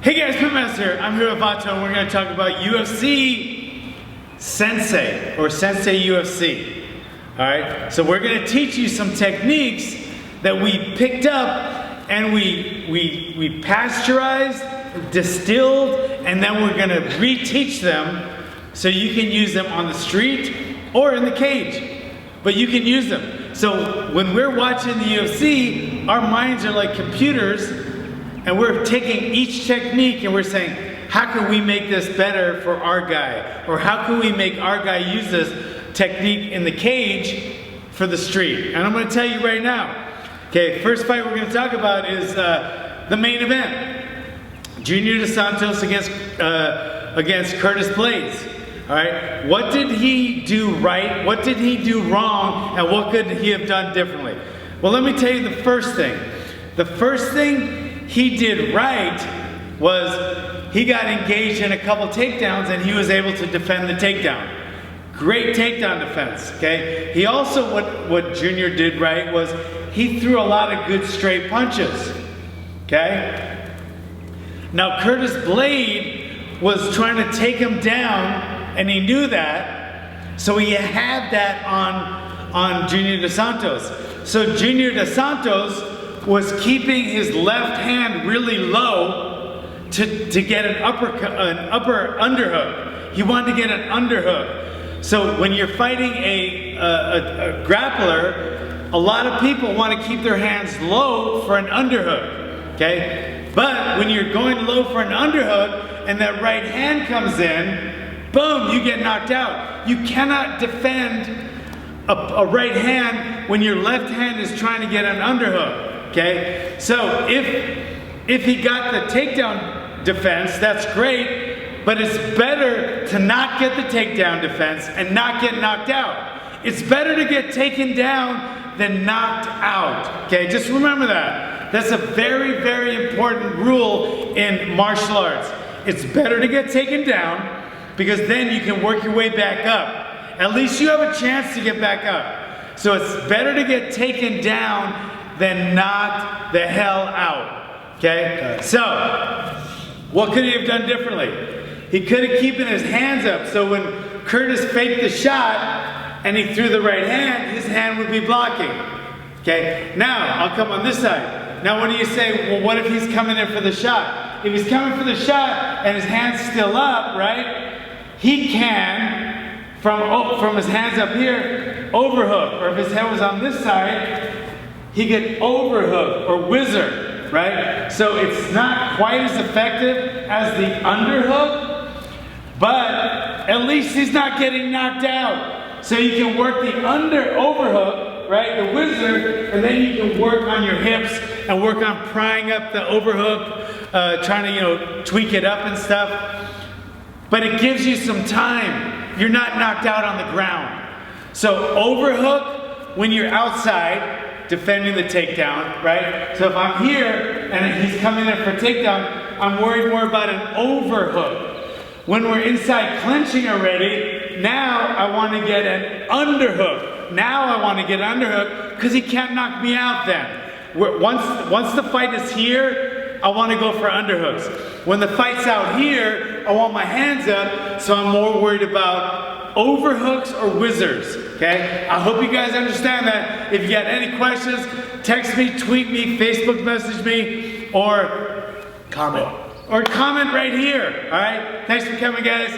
Hey guys, Pit Master. I'm here with Vato and we're going to talk about UFC Sensei or Sensei UFC. Alright, so we're going to teach you some techniques that we picked up and we pasteurized, distilled, and then we're going to reteach them so you can use them on the street or in the cage. But you can use them. So when we're watching the UFC, our minds are like computers. And we're taking each technique and we're saying, how can we make this better for our guy? Or how can we make our guy use this technique in the cage for the street? And I'm going to tell you right now. Okay, first fight we're going to talk about is the main event. Junior Dos Santos against Curtis Blades. All right, what did he do right? What did he do wrong? And what could he have done differently? Well, let me tell you the first thing. The first thing he did right was he got engaged in a couple takedowns and he was able to defend the takedown. Great takedown defense, okay? He also, what Junior did right was he threw a lot of good straight punches, okay? Now Curtis Blade was trying to take him down and he knew that, so he had that on Junior Dos Santos. So Junior Dos Santos was keeping his left hand really low to get an upper underhook. He wanted to get an underhook. So when you're fighting a grappler, a lot of people want to keep their hands low for an underhook, okay? But when you're going low for an underhook and that right hand comes in, boom, you get knocked out. You cannot defend a right hand when your left hand is trying to get an underhook. Okay, so if he got the takedown defense, that's great, but it's better to not get the takedown defense and not get knocked out. It's better to get taken down than knocked out. Okay, just remember that. That's a very, very important rule in martial arts. It's better to get taken down because then you can work your way back up. At least you have a chance to get back up. So it's better to get taken down than knocked the hell out, okay? So, what could he have done differently? He could have kept his hands up, so when Curtis faked the shot and he threw the right hand, his hand would be blocking, okay? Now, I'll come on this side. Now, what do you say? Well, what if he's coming in for the shot? If he's coming for the shot and his hand's still up, right? He can, from his hands up here, overhook, or if his head was on this side, he could overhook or whizzer, right? So it's not quite as effective as the underhook, but at least he's not getting knocked out. So you can work the overhook, right, the whizzer, and then you can work on your hips and work on prying up the overhook, trying to, tweak it up and stuff. But it gives you some time. You're not knocked out on the ground. So overhook when you're outside, defending the takedown, right? So if I'm here and he's coming in for a takedown, I'm worried more about an overhook. When we're inside clinching already, now I want to get an underhook. Now I want to get an underhook because he can't knock me out then. Once the fight is here, I want to go for underhooks. When the fight's out here, I want my hands up, so I'm more worried about overhooks or whizzers, okay? I hope you guys understand that. If you got any questions, text me, tweet me, Facebook message me, or comment right here, all right? Thanks for coming, guys.